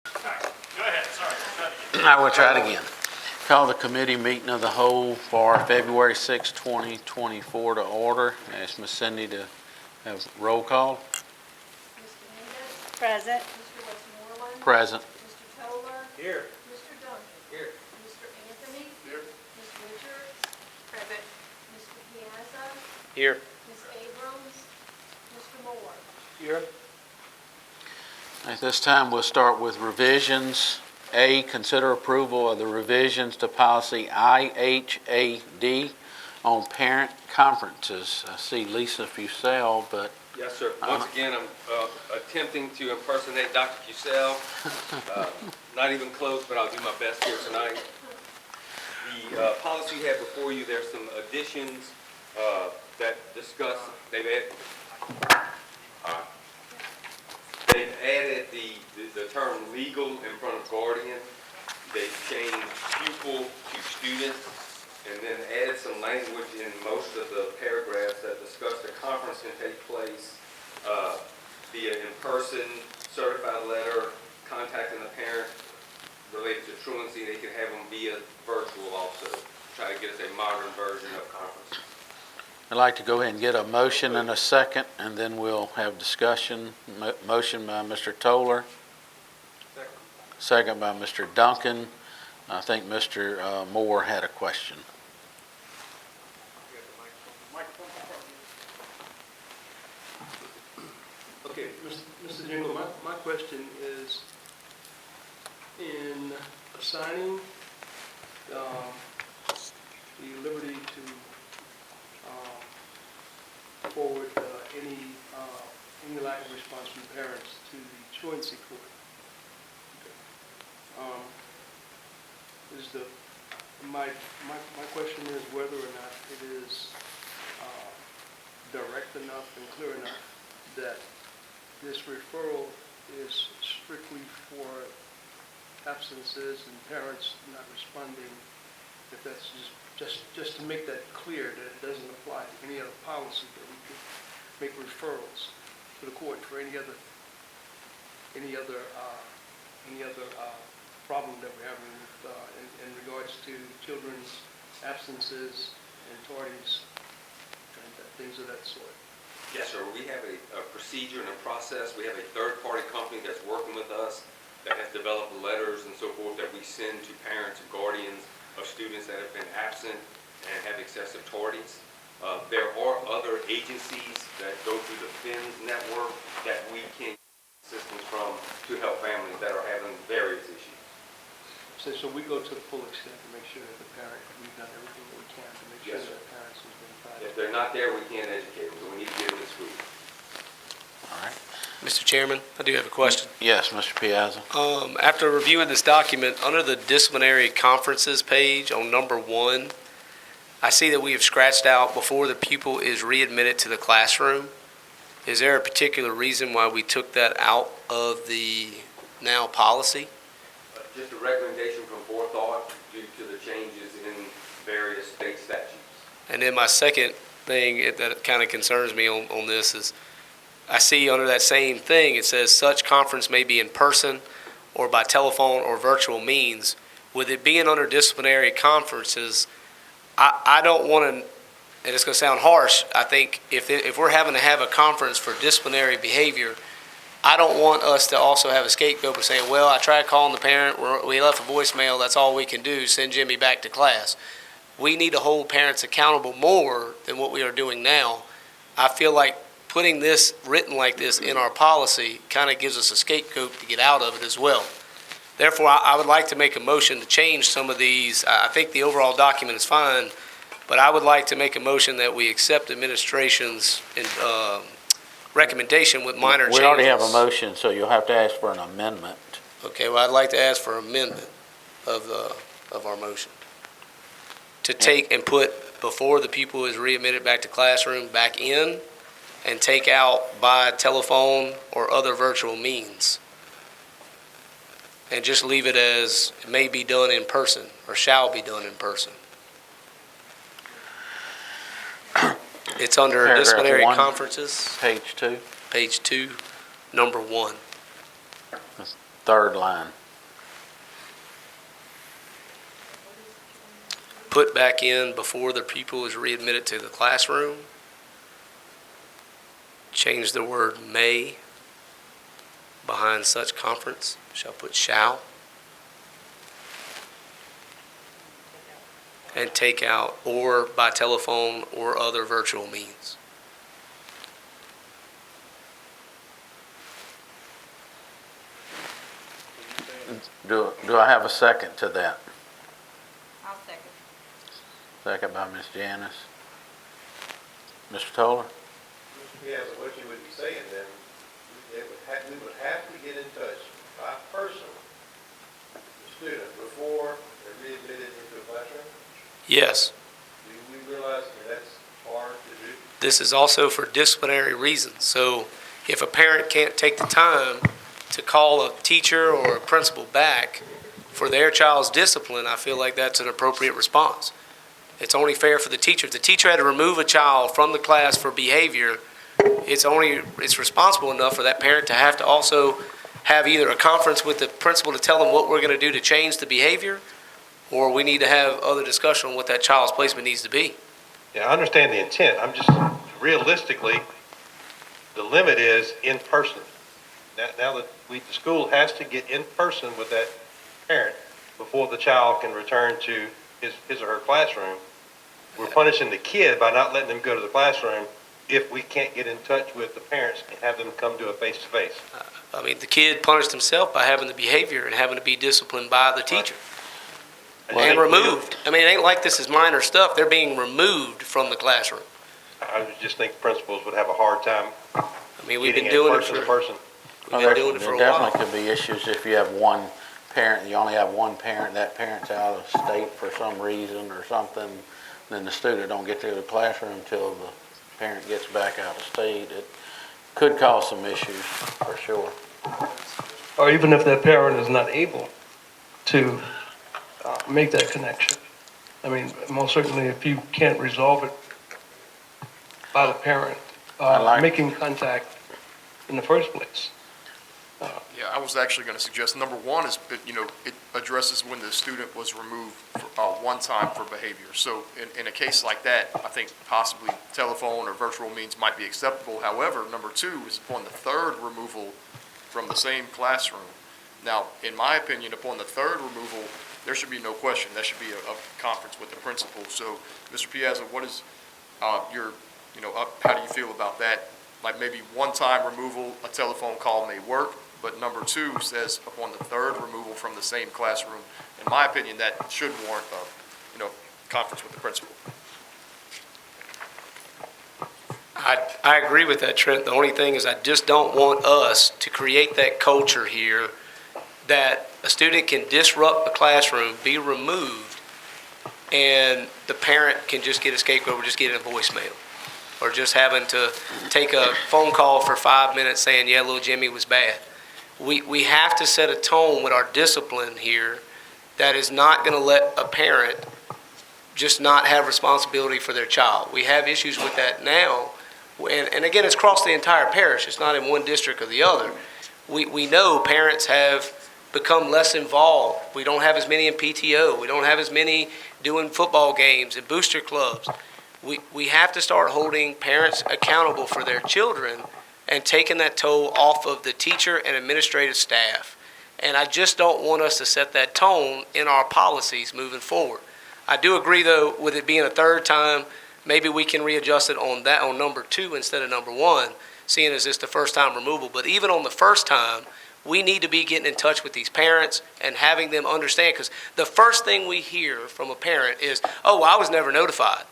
Go ahead, sorry. I will try it again. Call the committee meeting of the whole for February 6, 2024 to order. Ask Ms. Cindy to have roll call. Mr. Mendez? Present. Mr. Westmoreland? Present. Mr. Toller? Here. Mr. Duncan? Here. Mr. Anthony? Here. Ms. Richards? Present. Mr. Piazza? Here. Ms. Abrams? Mr. Moore? Here. At this time, we'll start with revisions. A, consider approval of the revisions to policy IHAD on parent conferences. I see Lisa Fussell, but Yes, sir. Once again, I'm attempting to impersonate Dr. Fussell. Not even close, but I'll do my best here tonight. The policy you have before you, there's some additions that discuss, they've added the term legal in front of guardian. They've changed pupil to student, and then added some language in most of the paragraphs that discuss the conference can take place via in-person, certified letter, contacting the parent related to truancy. They can have them via virtual also. Try to get us a modern version of conference. I'd like to go ahead and get a motion and a second, and then we'll have discussion. Motion by Mr. Toller. Second by Mr. Duncan. I think Mr. Moore had a question. Okay, Mr. Jingle, my question is, in assigning the liberty to forward any lack of response from parents to the truancy court, my question is whether or not it is direct enough and clear enough that this referral is strictly for absences and parents not responding, if that's just to make that clear that it doesn't apply to any other policy, that we could make referrals to the court for any other problem that we're having with, in regards to children's absences and tardies and things of that sort. Yes, sir. We have a procedure and a process. We have a third-party company that's working with us that has developed letters and so forth that we send to parents and guardians of students that have been absent and have excessive tardies. There are other agencies that go through the FINS network that we can get assistance from to help families that are having various issues. So we go to the full extent to make sure that the parent, we've done everything that we can to make sure Yes, that parents have been tried. If they're not there, we can't educate them, so we need to get them to school. All right. Mr. Chairman, I do have a question. Yes, Mr. Piazza. After reviewing this document, under the disciplinary conferences page on number 1, I see that we have scratched out before the pupil is readmitted to the classroom. Is there a particular reason why we took that out of the now policy? Just a recommendation from forethought due to the changes in various state statutes. And then my second thing that kind of concerns me on this is I see under that same thing, it says such conference may be in person or by telephone or virtual means. With it being under disciplinary conferences, I don't want to, and it's going to sound harsh, I think if we're having to have a conference for disciplinary behavior, I don't want us to also have a scapegoat for saying, well, I tried calling the parent, we left a voicemail, that's all we can do, send Jimmy back to class. We need to hold parents accountable more than what we are doing now. I feel like putting this written like this in our policy kind of gives us a scapegoat to get out of it as well. Therefore, I would like to make a motion to change some of these. I think the overall document is fine, but I would like to make a motion that we accept administration's recommendation with minor changes. We already have a motion, so you'll have to ask for an amendment. Okay, well, I'd like to ask for amendment of our motion. To take and put before the pupil is readmitted back to classroom back in, and take out by telephone or other virtual means. And just leave it as it may be done in person or shall be done in person. It's under Paragraph disciplinary 1, conferences, Page 2. page 2, number 1. third line. Put back in before the pupil is readmitted to the classroom. Change the word may behind such conference. Shall put shall. And take out or by telephone or other virtual means. Do I have a second to that? I'll second. Second by Ms. Janice. Mr. Toller? Yeah, but what you would be saying then, we would have to get in touch by person, the student, before they're readmitted into a classroom? Yes. Do we realize that that's hard to do? This is also for disciplinary reasons. So if a parent can't take the time to call a teacher or a principal back for their child's discipline, I feel like that's an appropriate response. It's only fair for the teacher. If the teacher had to remove a child from the class for behavior, it's responsible enough for that parent to have to also have either a conference with the principal to tell them what we're going to do to change the behavior, or we need to have other discussion on what that child's placement needs to be. Yeah, I understand the intent. I'm just, realistically, the limit is in person. Now that the school has to get in person with that parent before the child can return to his or her classroom. We're punishing the kid by not letting them go to the classroom if we can't get in touch with the parents and have them come to a face-to-face. I mean, the kid punished himself by having the behavior and having to be disciplined by the teacher. And removed. I mean, it ain't like this is minor stuff. They're being removed from the classroom. I would just think principals would have a hard time I mean, we've getting been doing it person to for, person. we've been doing it for a There while. definitely could be issues if you have one parent, you only have one parent, that parent's out of state for some reason or something, then the student don't get to the classroom until the parent gets back out of state. It could cause some issues, for sure. Or even if that parent is not able to make that connection. I mean, most certainly if you can't resolve it by the parent making contact in the first place. Yeah, I was actually going to suggest, number one is, it addresses when the student was removed one time for behavior. So in a case like that, I think possibly telephone or virtual means might be acceptable. However, number two is upon the third removal from the same classroom. Now, in my opinion, upon the third removal, there should be no question. That should be a conference with the principal. So, Mr. Piazza, what is how do you feel about that? Like maybe one-time removal, a telephone call may work, but number two says upon the third removal from the same classroom. In my opinion, that should warrant a conference with the principal. I agree with that, Trent. The only thing is I just don't want us to create that culture here that a student can disrupt the classroom, be removed, and the parent can just get a scapegoat or just get a voicemail. Or just having to take a phone call for 5 minutes saying, yeah, little Jimmy was bad. We have to set a tone with our discipline here that is not going to let a parent just not have responsibility for their child. We have issues with that now. And again, it's across the entire parish. It's not in one district or the other. We know parents have become less involved. We don't have as many in PTO. We don't have as many doing football games and booster clubs. We have to start holding parents accountable for their children and taking that toll off of the teacher and administrative staff. And I just don't want us to set that tone in our policies moving forward. I do agree, though, with it being a third time, maybe we can readjust it on number two instead of number one, seeing as it's the first time removal. But even on the first time, we need to be getting in touch with these parents and having them understand, because the first thing we hear from a parent is, oh, I was never notified,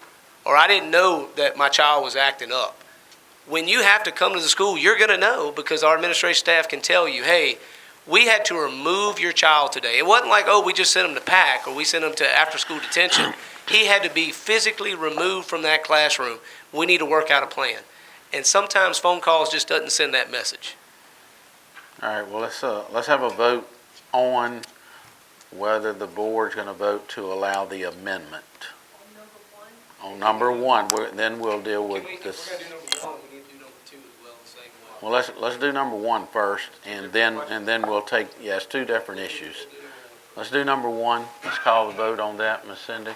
or I didn't know that my child was acting up. When you have to come to the school, you're going to know, because our administration staff can tell you, hey, we had to remove your child today. It wasn't like, oh, we just sent him to PAC or we sent him to after-school detention. He had to be physically removed from that classroom. We need to work out a plan. And sometimes phone calls just doesn't send that message. All right, well, let's have a vote on whether the board's going to vote to allow the amendment. On number one, then we'll deal with this. If we're going to do number one, we need to do number two as well the same way. Well, let's do number one first, and then we'll take, yeah, it's two different issues. Let's do number one. Let's call the vote on that, Ms. Cindy.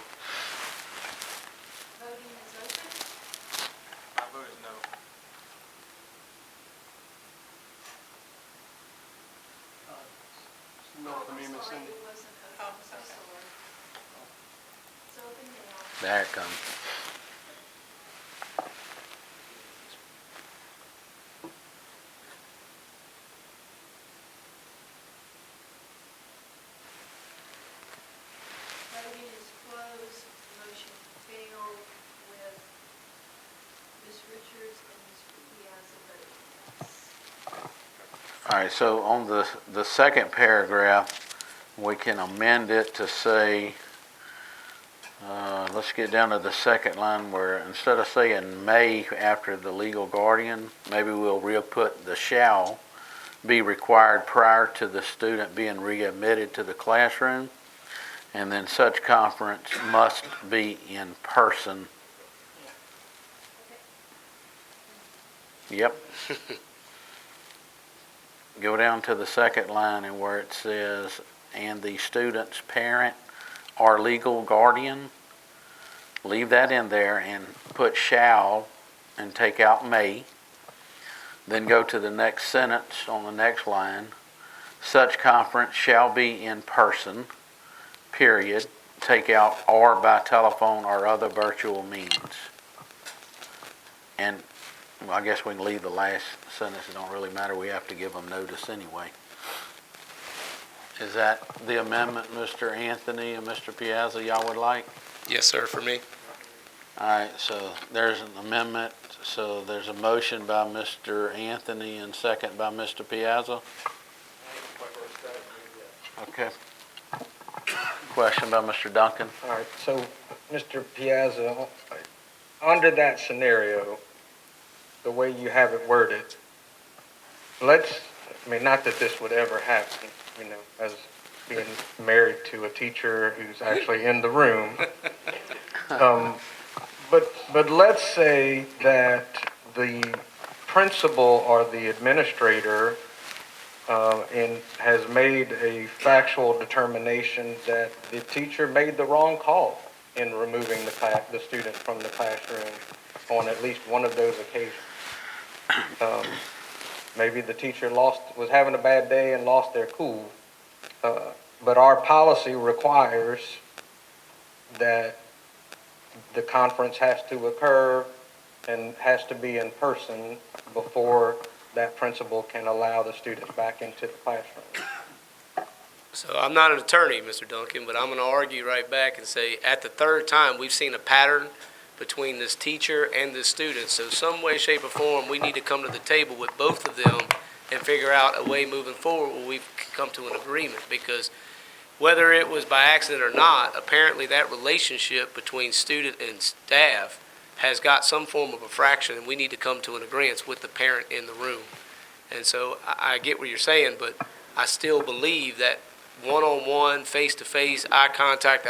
Voting is open. My vote is no. No, for me, Ms. Cindy. It wasn't open. I'm so sorry. It's open now. There it comes. Voting is closed. Motion failed with Ms. Richards and Mr. Piazza voting yes. All right, so on the second paragraph, we can amend it to say, let's get down to the second line where instead of saying may after the legal guardian, maybe we'll re-put the shall be required prior to the student being readmitted to the classroom. And then such conference must be in person. Yep. Go down to the second line and where it says, and the student's parent or legal guardian, leave that in there and put shall and take out may. Then go to the next sentence on the next line. Such conference shall be in person, period. Take out or by telephone or other virtual means. And well, I guess we can leave the last sentence. It don't really matter. We have to give them notice anyway. Is that the amendment, Mr. Anthony and Mr. Piazza, y'all would like? Yes, sir, for me. All right, so there's an amendment. So there's a motion by Mr. Anthony and second by Mr. Piazza. Okay. Question by Mr. Duncan. All right, so, Mr. Piazza, under that scenario, the way you have it worded, not that this would ever happen, as being married to a teacher who's actually in the room, but let's say that the principal or the administrator has made a factual determination that the teacher made the wrong call in removing the student from the classroom on at least one of those occasions. Maybe the teacher was having a bad day and lost their cool, but our policy requires that the conference has to occur and has to be in person before that principal can allow the students back into the classroom. So I'm not an attorney, Mr. Duncan, but I'm going to argue right back and say at the third time, we've seen a pattern between this teacher and this student. So some way, shape, or form, we need to come to the table with both of them and figure out a way moving forward where we've come to an agreement. Because whether it was by accident or not, apparently that relationship between student and staff has got some form of a fraction, and we need to come to an agreement with the parent in the room. And so I get what you're saying, but I still believe that one-on-one, face-to-face, eye contact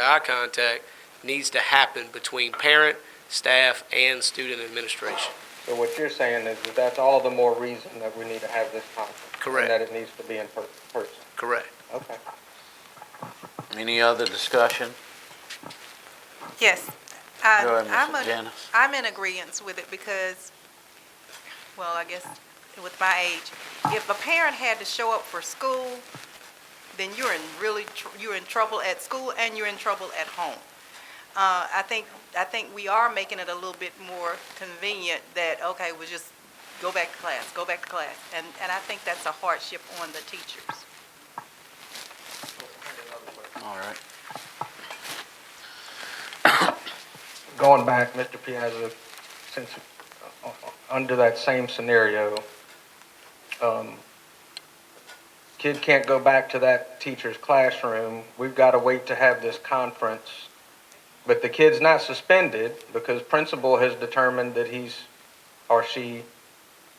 needs to happen between parent, staff, and student administration. So what you're saying is that that's all the more reason that we need to have this conference. Correct. And that it needs to be in person. Correct. Okay. Any other discussion? Yes. Go ahead, Ms. Janice. I'm in agreement with it because, well, I guess with my age, if a parent had to show up for school, then you're in trouble at school and you're in trouble at home. I think we are making it a little bit more convenient that, okay, we'll just go back to class, and I think that's a hardship on the teachers. All right. Going back, Mr. Piazza, since under that same scenario, kid can't go back to that teacher's classroom. We've got to wait to have this conference. But the kid's not suspended because principal has determined that he's or she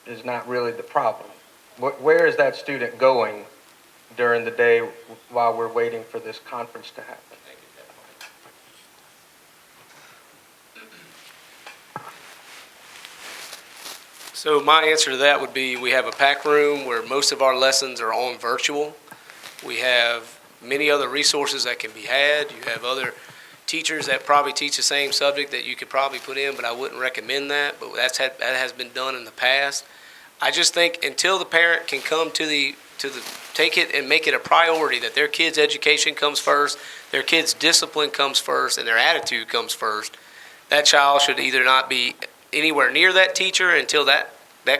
is not really the problem. Where is that student going during the day while we're waiting for this conference to happen? So my answer to that would be, we have a pack room where most of our lessons are on virtual. We have many other resources that can be had. You have other teachers that probably teach the same subject that you could probably put in, but I wouldn't recommend that, but that has been done in the past. I just think until the parent can come to take it and make it a priority that their kid's education comes first, their kid's discipline comes first, and their attitude comes first, that child should either not be anywhere near that teacher until that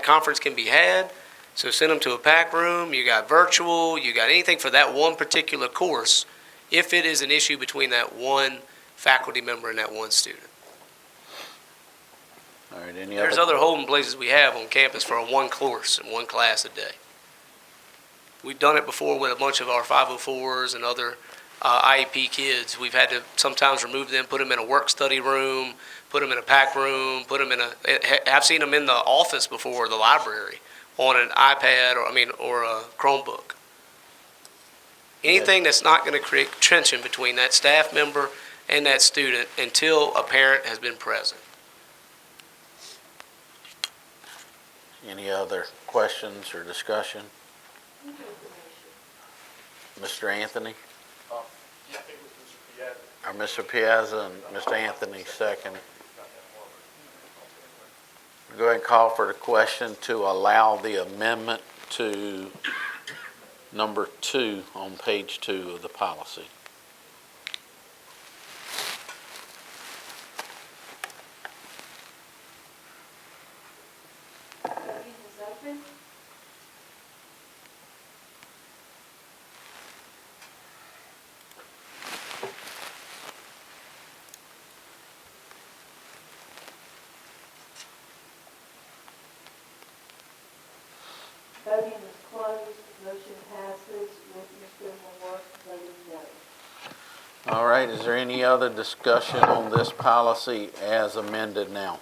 conference can be had. So send them to a pack room, you got virtual, you got anything for that one particular course, if it is an issue between that one faculty member and that one student. All right, any There's other holding places we have on campus for one course and one class a day. We've done it before with a bunch of our 504s and other IEP kids. We've had to sometimes remove them, put them in a work study room, put them in a pack room, put them in I've seen them in the office before, the library, on an iPad or a Chromebook. Anything that's not going to create tension between that staff member and that student until a parent has been present. Any other questions or discussion? Mr. Anthony? Or Mr. Piazza and Mr. Anthony second. Go ahead and call for the question to allow the amendment to number 2 on page 2 of the policy. Voting is open. Voting is closed. Motion passes with Mr. Moore voting no. All right, is there any other discussion on this policy as amended now?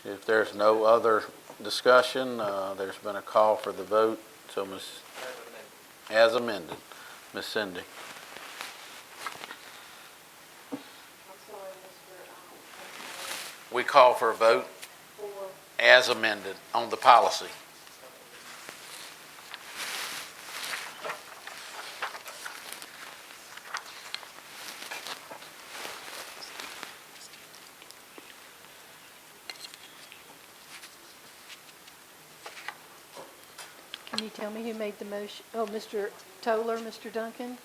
If there's no other discussion, there's been a call for the vote. So, as amended, Ms. Cindy. I'm sorry, Mr. We call for a vote For as amended on the policy. Can you tell me who made the motion? Oh, Mr. Toller, Mr. Duncan?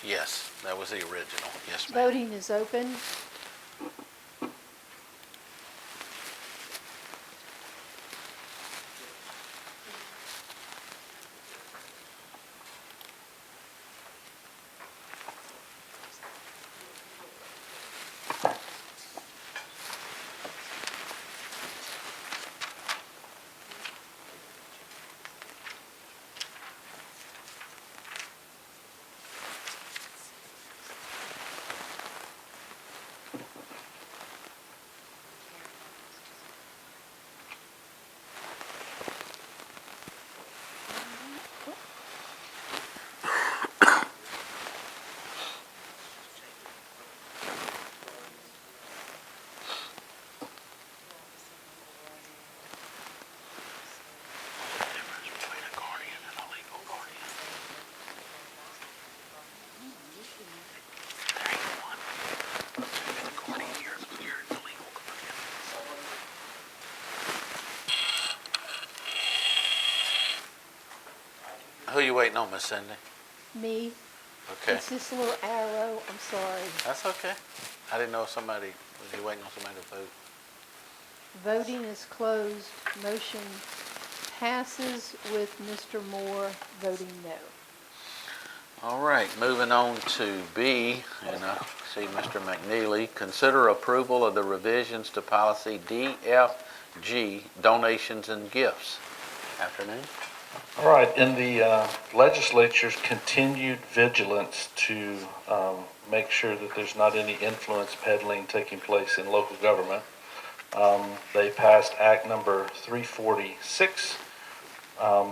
Yes, that was the original. Yes, ma'am. Voting is open. Who you waiting on, Miss Cindy? Me. Okay, It's this little arrow. I'm sorry. that's okay. I didn't know somebody, was you waiting on somebody to vote? Voting is closed. Motion passes with Mr. Moore voting no. All right, moving on to B, and I see Mr. McNeely. Consider approval of the revisions to policy DFG, donations and gifts. Afternoon. All right, in the legislature's continued vigilance to make sure that there's not any influence peddling taking place in local government, they passed Act number 346,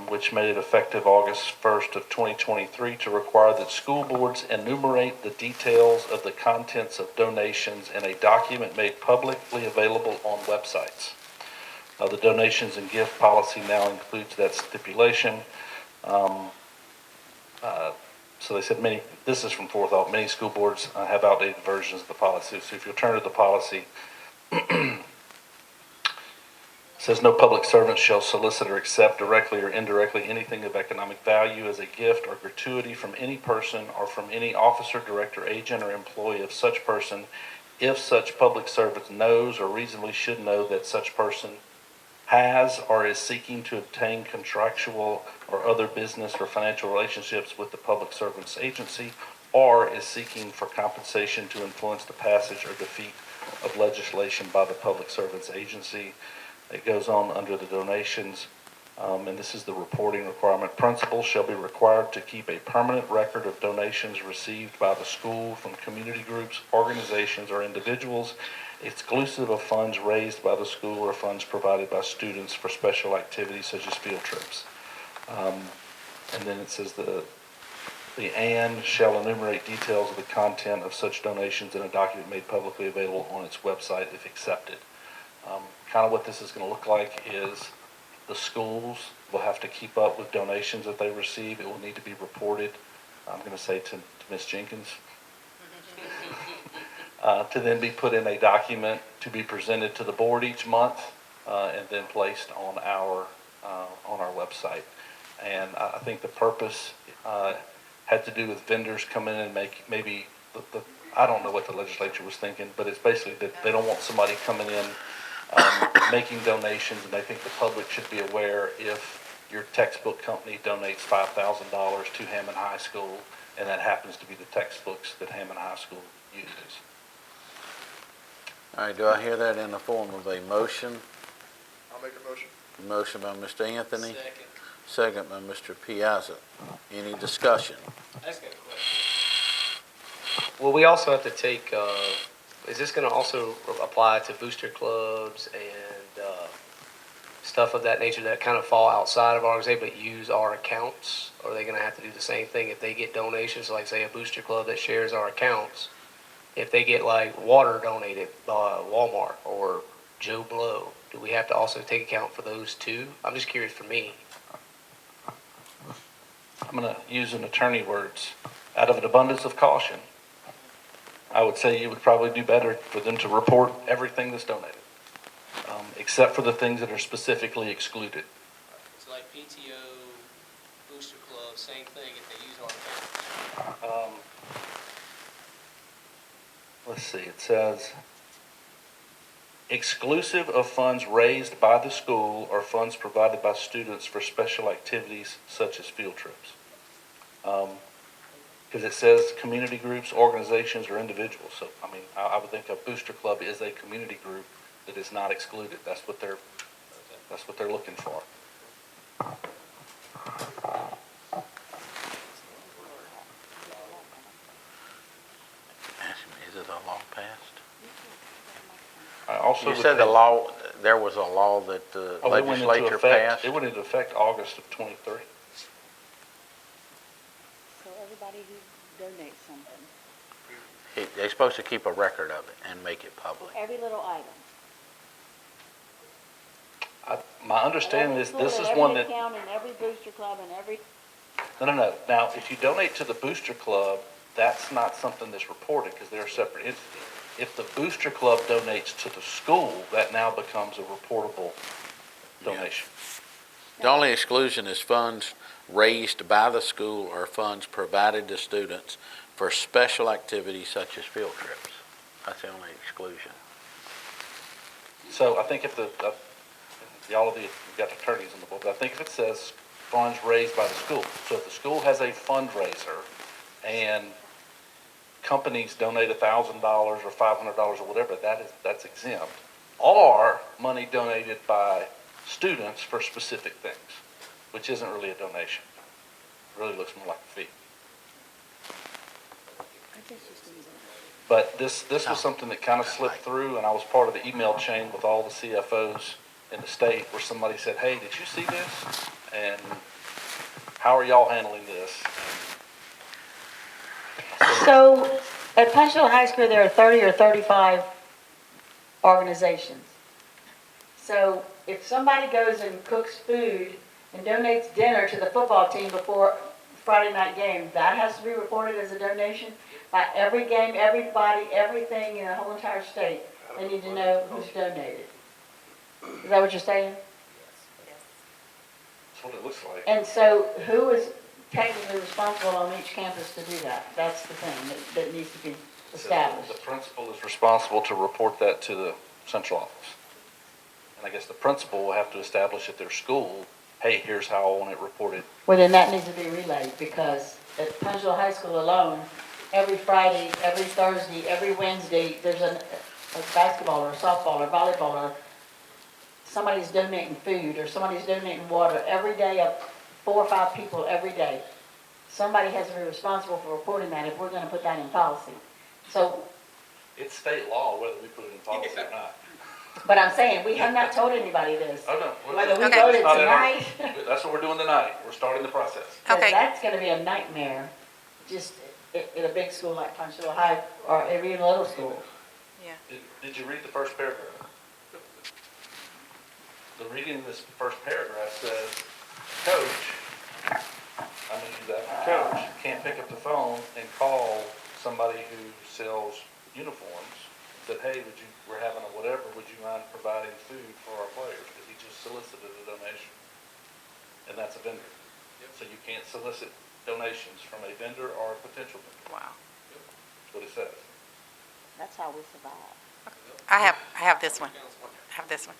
which made it effective August 1st of 2023, to require that school boards enumerate the details of the contents of donations in a document made publicly available on websites. The donations and gift policy now includes that stipulation. So they said this is from Forethought, many school boards have outdated versions of the policy. So if you'll turn to the policy, it says no public servant shall solicit or accept directly or indirectly anything of economic value as a gift or gratuity from any person or from any officer, director, agent, or employee of such person if such public servant knows or reasonably should know that such person has or is seeking to obtain contractual or other business or financial relationships with the public servant's agency, or is seeking for compensation to influence the passage or defeat of legislation by the public servant's agency. It goes on under the donations, and this is the reporting requirement. Principals shall be required to keep a permanent record of donations received by the school from community groups, organizations, or individuals, exclusive of funds raised by the school or funds provided by students for special activities such as field trips. And then it says the and shall enumerate details of the content of such donations in a document made publicly available on its website if accepted. Kind of what this is going to look like is the schools will have to keep up with donations that they receive. It will need to be reported, I'm going to say to Ms. Jenkins, to then be put in a document to be presented to the board each month, and then placed on our website. And I think the purpose had to do with vendors come in and make maybe I don't know what the legislature was thinking, but it's basically that they don't want somebody coming in making donations, and they think the public should be aware if your textbook company donates $5,000 to Hammond High School, and that happens to be the textbooks that Hammond High School uses. All right, do I hear that in the form of a motion? I'll make a motion. Motion by Mr. Anthony, Second. second by Mr. Piazza. Any discussion? I just got a question. Will we also have to take, is this going to also apply to booster clubs and stuff of that nature that kind of fall outside of our organization but use our accounts? Or are they going to have to do the same thing if they get donations, like say a booster club that shares our accounts? If they get like water donated by Walmart or Joe Blow, do we have to also take account for those too? I'm just curious for me. I'm going to use an attorney words. Out of an abundance of caution, I would say you would probably do better for them to report everything that's donated, except for the things that are specifically excluded. It's like PTO, booster club, same thing if they use our accounts. Let's see, it says, exclusive of funds raised by the school or funds provided by students for special activities such as field trips. Because it says community groups, organizations, or individuals. So, I mean, I would think a booster club is a community group that is not excluded. That's what they're looking for. Is it a law passed? I also You would said the think- law, there was a law that the Oh, it went into legislature effect- passed? It went into effect August of '23. So everybody who donates something, They're supposed to keep a record of it and make it public. every little item. My understanding is this is Every one that, account and every booster club and every, no. Now, if you donate to the booster club, that's not something that's reported because they're a separate entity. If the booster club donates to the school, that now becomes a reportable donation. The only exclusion is funds raised by the school or funds provided to students for special activities such as field trips. That's the only exclusion. So I think if y'all of you got attorneys in the book, but I think if it says funds raised by the school, so if the school has a fundraiser and companies donate $1,000 or $500 or whatever, that's exempt. Or money donated by students for specific things, which isn't really a donation. It really looks more like a fee. I guess just leave it. But this was something that kind of slipped through, and I was part of the email chain with all the CFOs in the state where somebody said, hey, did you see this? And how are y'all handling this? So at Punchville High School, there are 30 or 35 organizations. So if somebody goes and cooks food and donates dinner to the football team before Friday night game, that has to be reported as a donation by every game, everybody, everything in the whole entire state. They need to know who's donated. Is that what you're saying? That's what it looks like. And so who is technically responsible on each campus to do that? That's the thing that needs to be established. The principal is responsible to report that to the central office. And I guess the principal will have to establish at their school, hey, here's how I want it reported. Well, then that needs to be relayed, because at Punchville High School alone, every Friday, every Thursday, every Wednesday, there's a basketball or a softball or volleyball, or somebody's donating food, or somebody's donating water, every day, 4 or 5 people every day. Somebody has to be responsible for reporting that if we're gonna put that in policy. So, It's state law whether we put it in policy or not. but I'm saying, we have not told anybody this. Oh, no. Whether we Okay. voted It's not in our- tonight, That's what we're doing tonight. We're starting the process. because Okay. that's gonna be a nightmare, just in a big school like Punchville High, or even a little school. Did you read the first paragraph? The reading of this first paragraph says, coach, I'm going to use that, coach can't pick up the phone and call somebody who sells uniforms and said, hey, we're having a whatever, would you mind providing food for our players? Because he just solicited a donation. And that's a vendor. So you can't solicit donations from a vendor or a potential vendor. Wow. That's what it says. That's how we survive. I have this one. I have this one.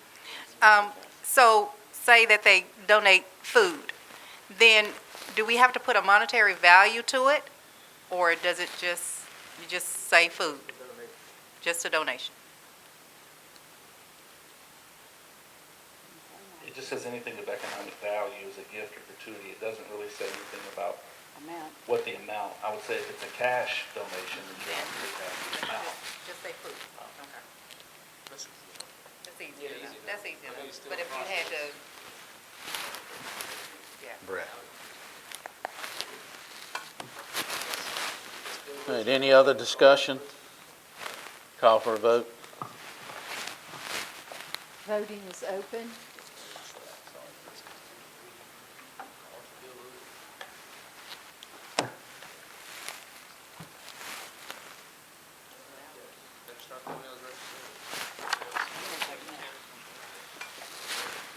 So say that they donate food, then do we have to put a monetary value to it? Or does it you just say food? Just a donation? It just says anything of economic value as a gift or gratuity. It doesn't really say anything about Amount. what the amount. I would say if it's a cash donation, then you have to put that amount. Just say food. Okay. That's easy enough. That's easy enough. But if you had to, Brett. All right, any other discussion? Call for a vote. Voting is open.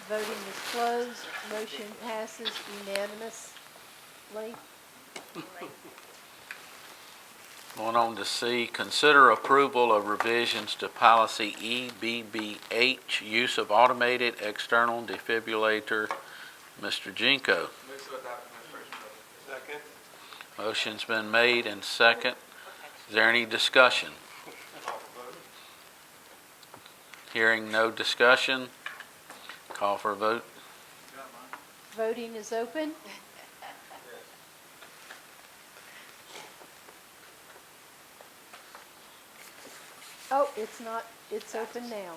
Voting is closed. Motion passes unanimously. Going on to C, consider approval of revisions to policy EBBH, use of automated external defibrillator. Mr. Jinko. Second. Motion's been made and second. Is there any discussion? Hearing no discussion, call for a vote. Voting is open. Oh, it's not, it's open now.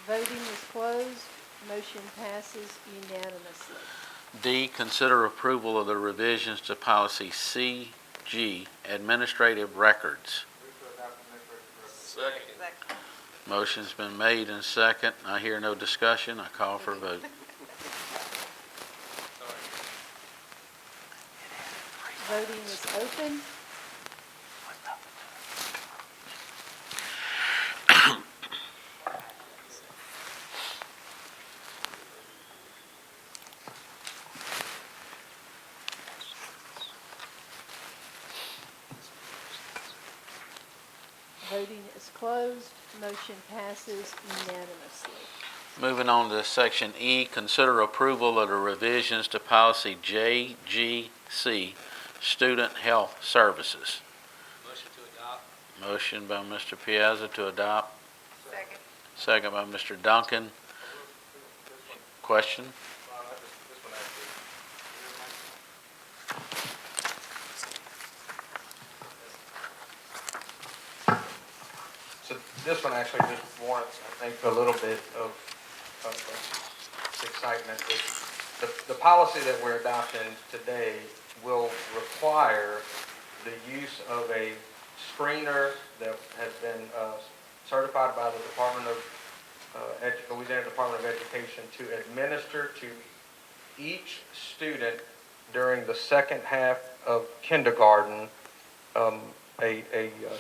Voting is closed. Motion passes unanimously. D, consider approval of the revisions to policy CG, administrative records. Motion's been made and second. I hear no discussion. I call for a vote. Voting is open. Voting is closed. Motion passes unanimously. Moving on to section E, consider approval of the revisions to policy JGC, student health services. Motion to adopt. Motion by Mr. Piazza to adopt, second. second by Mr. Duncan. Question? this one actually just warrants, I think, a little bit of excitement. The policy that we're adopting today will require the use of a screener that has been certified by the Department of Louisiana Department of Education to administer to each student during the second half of kindergarten a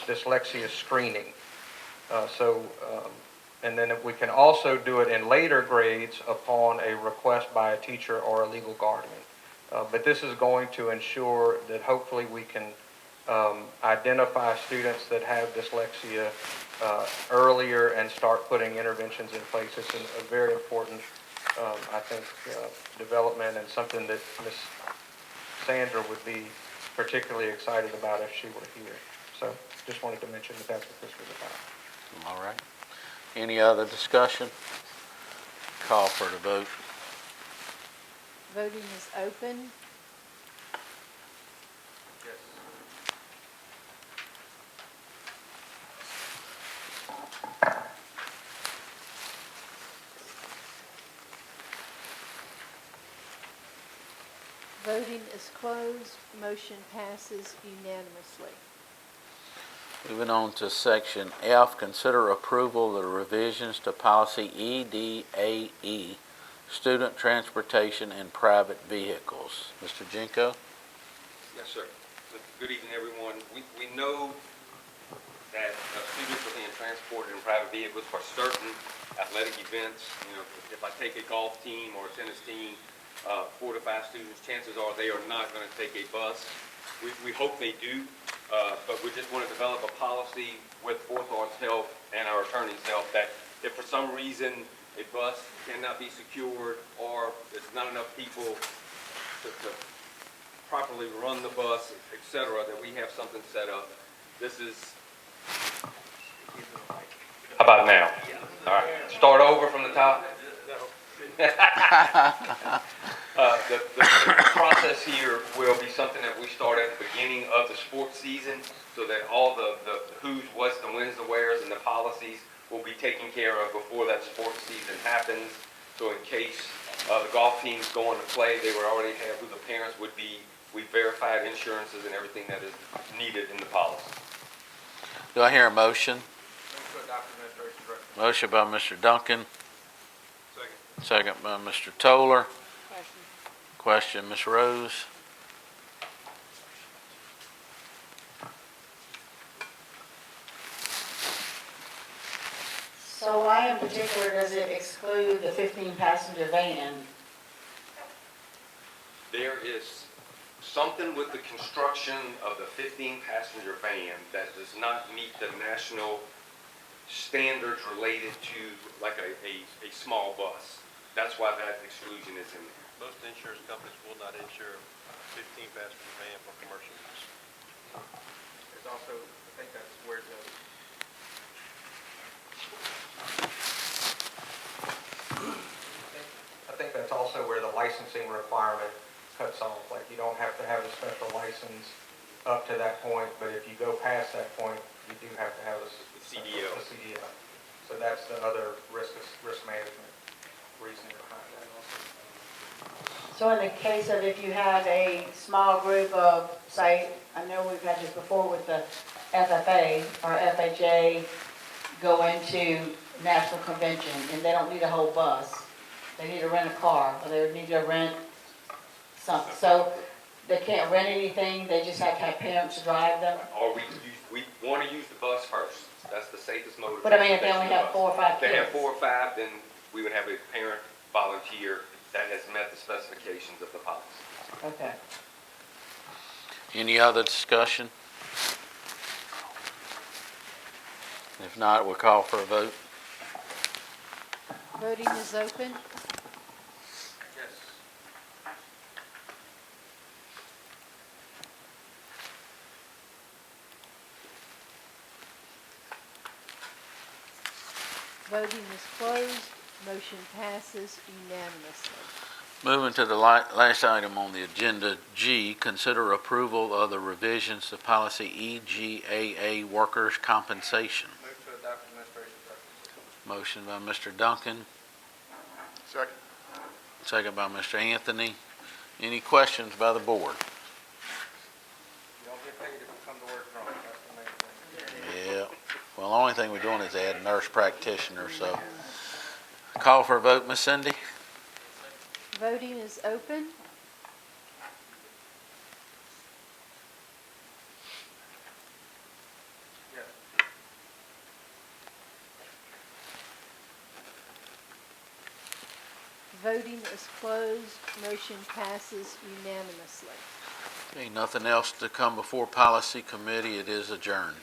dyslexia screening. And then we can also do it in later grades upon a request by a teacher or a legal guardian. But this is going to ensure that hopefully we can identify students that have dyslexia earlier and start putting interventions in place. It's a very important, I think, development, and something that Ms. Sandra would be particularly excited about if she were here. So just wanted to mention that that's what this was about. All right. Any other discussion? Call for the vote. Voting is open. Voting is closed. Motion passes unanimously. Moving on to section F, consider approval of the revisions to policy EDAE, student transportation in private vehicles. Mr. Jenko? Yes, sir. Good evening, everyone. We know that students are being transported in private vehicles for certain athletic events. You know, if I take a golf team or a tennis team, 4 to 5 students, chances are they are not going to take a bus. We hope they do, but we just want to develop a policy with Forethoughts help and our attorney's help that if for some reason a bus cannot be secured or there's not enough people to properly run the bus, et cetera, that we have something set up. This is... How about now? All right. Start over from the top. The process here will be something that we start at the beginning of the sports season so that all the who's, what's, the when's, the where's, and the policies will be taken care of before that sports season happens. So in case the golf team's going to play, they would already have who the parents would be. We verified insurances and everything that is needed in the policy. Do I hear a motion? Motion by Mr. Duncan. Second by Mr. Toller. Question, Ms. Rose? So why in particular does it exclude the 15-passenger van? There is something with the construction of the 15-passenger van that does not meet the national standards related to like a small bus. That's why that exclusion is in there. Most insurance companies will not insure a 15-passenger van for commercial use. There's also, I think that's where that's also where the licensing requirement cuts off. Like, you don't have to have a special license up to that point, but if you go past that point, you do have to have a CDL. So that's the other risk management reasoning behind that also. So in the case of if you have a small group of, say, I know we've had this before with the FFA or FHA go into national convention and they don't need a whole bus. They need to rent a car or they need to rent something. So they can't rent anything, they just have to have parents to drive them? Or we want to use the bus first. That's the safest mode of But I mean, if they transportation, only have the bus. 4 or 5 If they have kids. 4 or 5, then we would have a parent volunteer that has met the specifications of the policy. Okay. Any other discussion? If not, we'll call for a vote. Voting is open. Voting is closed. Motion passes unanimously. Moving to the last item on the agenda, G, consider approval of the revisions to policy EGAA workers' compensation. Move to adopt administrative Motion by Mr. Duncan, Second. second by Mr. Anthony. Any questions by the board? You don't get paid if you come to work drunk, that's the main thing. Yeah. Well, the only thing we're doing is add nurse practitioner, so. Call for a vote, Miss Cindy? Voting is open. Yes. Voting is closed. Motion passes unanimously. Okay, nothing else to come before policy committee. It is adjourned.